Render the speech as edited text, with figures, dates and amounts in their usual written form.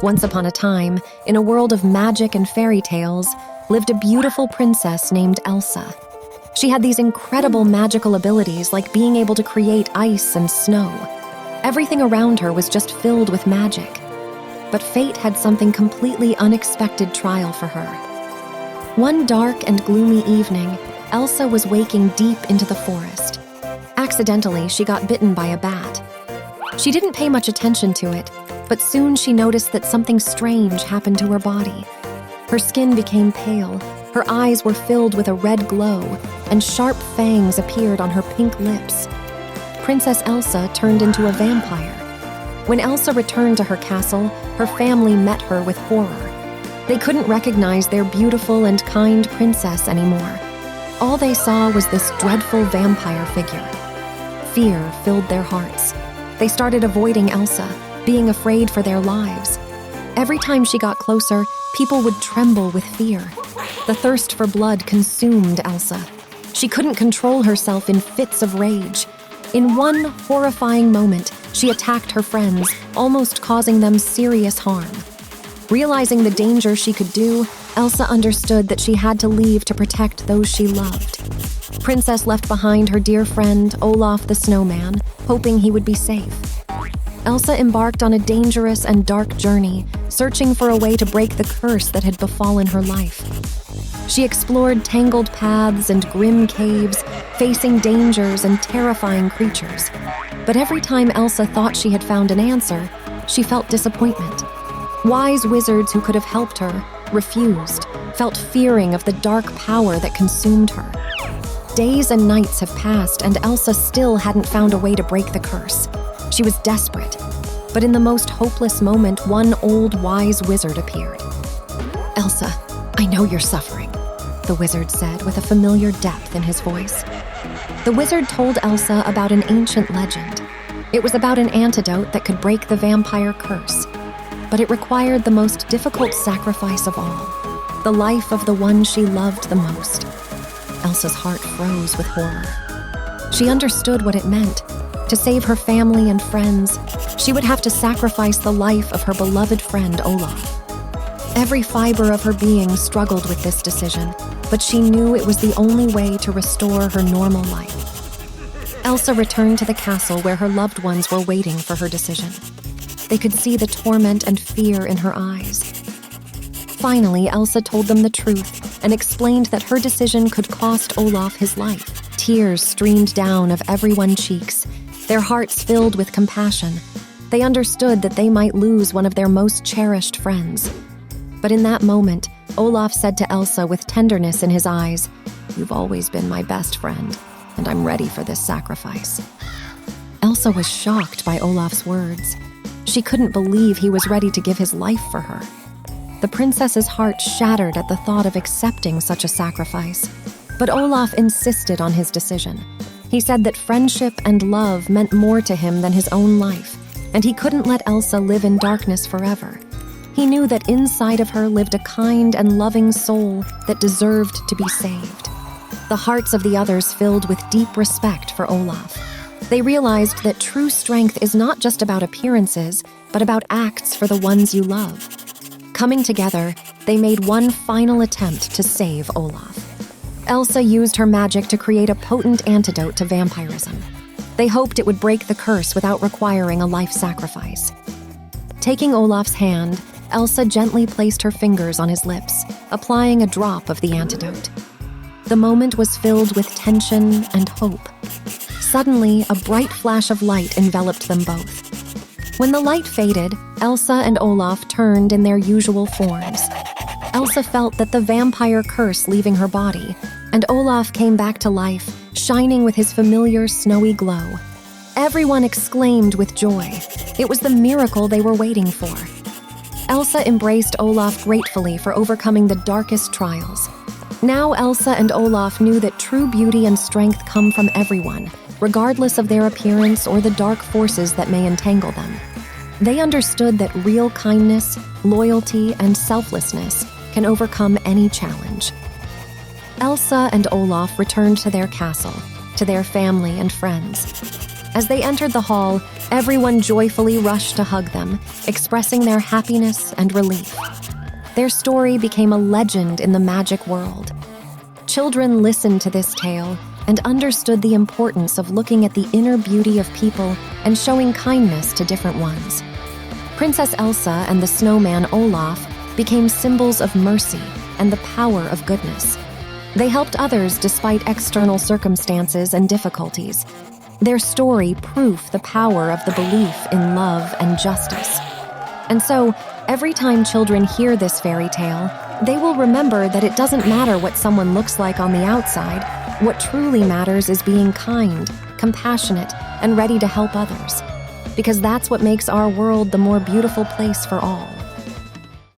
Once upon a time, in a world of magic and fairy tales, lived a beautiful princess named Elsa. She had these incredible magical abilities, like being able to create ice and snow. Everything around her was just filled with magic. But fate had something completely unexpected trial for her. One dark and gloomy evening, Elsa was waking deep into the forest. Accidentally, she got bitten by a bat. She didn't pay much attention to it, but soon she noticed that something strange happened to her body. Her skin became pale, her eyes were filled with a red glow, and sharp fangs appeared on her pink lips. Princess Elsa turned into a vampire. When Elsa returned to her castle, her family met her with horror. They couldn't recognize their beautiful and kind princess anymore. All they saw was this dreadful vampire figure. Fear filled their hearts. They started avoiding Elsa, being afraid for their lives. Every time she got closer, people would tremble with fear. The thirst for blood consumed Elsa. She couldn't control herself in fits of rage. In one horrifying moment, she attacked her friends, almost causing them serious harm. Realizing the danger she could do, Elsa understood that she had to leave to protect those she loved. Princess left behind her dear friend, Olaf the snowman, hoping he would be safe. Elsa embarked on a dangerous and dark journey, searching for a way to break the curse that had befallen her life. She explored tangled paths and grim caves, facing dangers and terrifying creatures. But every time Elsa thought she had found an answer, she felt disappointment. Wise wizards who could have helped her refused, felt fearing of the dark power that consumed her. Days and nights have passed, and Elsa still hadn't found a way to break the curse. She was desperate, but in the most hopeless moment, one old wise wizard appeared. "Elsa, I know you're suffering," the wizard said with a familiar depth in his voice. The wizard told Elsa about an ancient legend. It was about an antidote that could break the vampire curse, but it required the most difficult sacrifice of all, the life of the one she loved the most. Elsa's heart froze with horror. She understood what it meant. To save her family and friends, she would have to sacrifice the life of her beloved friend Olaf. Every fiber of her being struggled with this decision, but she knew it was the only way to restore her normal life. Elsa returned to the castle where her loved ones were waiting for her decision. They could see the torment and fear in her eyes. Finally, Elsa told them the truth and explained that her decision could cost Olaf his life. Tears streamed down of everyone's cheeks, their hearts filled with compassion. They understood that they might lose one of their most cherished friends. But in that moment, Olaf said to Elsa with tenderness in his eyes, "You've always been my best friend, and I'm ready for this sacrifice." Elsa was shocked by Olaf's words. She couldn't believe he was ready to give his life for her. The princess's heart shattered at the thought of accepting such a sacrifice. But Olaf insisted on his decision. He said that friendship and love meant more to him than his own life, and he couldn't let Elsa live in darkness forever. He knew that inside of her lived a kind and loving soul that deserved to be saved. The hearts of the others filled with deep respect for Olaf. They realized that true strength is not just about appearances, but about acts for the ones you love. Coming together, they made one final attempt to save Olaf. Elsa used her magic to create a potent antidote to vampirism. They hoped it would break the curse without requiring a life sacrifice. Taking Olaf's hand, Elsa gently placed her fingers on his lips, applying a drop of the antidote. The moment was filled with tension and hope. Suddenly, a bright flash of light enveloped them both. When the light faded, Elsa and Olaf turned in their usual forms. Elsa felt that the vampire curse leaving her body, and Olaf came back to life, shining with his familiar snowy glow. Everyone exclaimed with joy. It was the miracle they were waiting for. Elsa embraced Olaf gratefully for overcoming the darkest trials. Now Elsa and Olaf knew that true beauty and strength come from everyone, regardless of their appearance or the dark forces that may entangle them. They understood that real kindness, loyalty, and selflessness can overcome any challenge. Elsa and Olaf returned to their castle, to their family and friends. As they entered the hall, everyone joyfully rushed to hug them, expressing their happiness and relief. Their story became a legend in the magic world. Children listened to this tale and understood the importance of looking at the inner beauty of people and showing kindness to different ones. Princess Elsa and the snowman Olaf became symbols of mercy and the power of goodness. They helped others despite external circumstances and difficulties. Their story proved the power of the belief in love and justice. And so, every time children hear this fairy tale, they will remember that it doesn't matter what someone looks like on the outside. What truly matters is being kind, compassionate, and ready to help others. Because that's what makes our world the more beautiful place for all.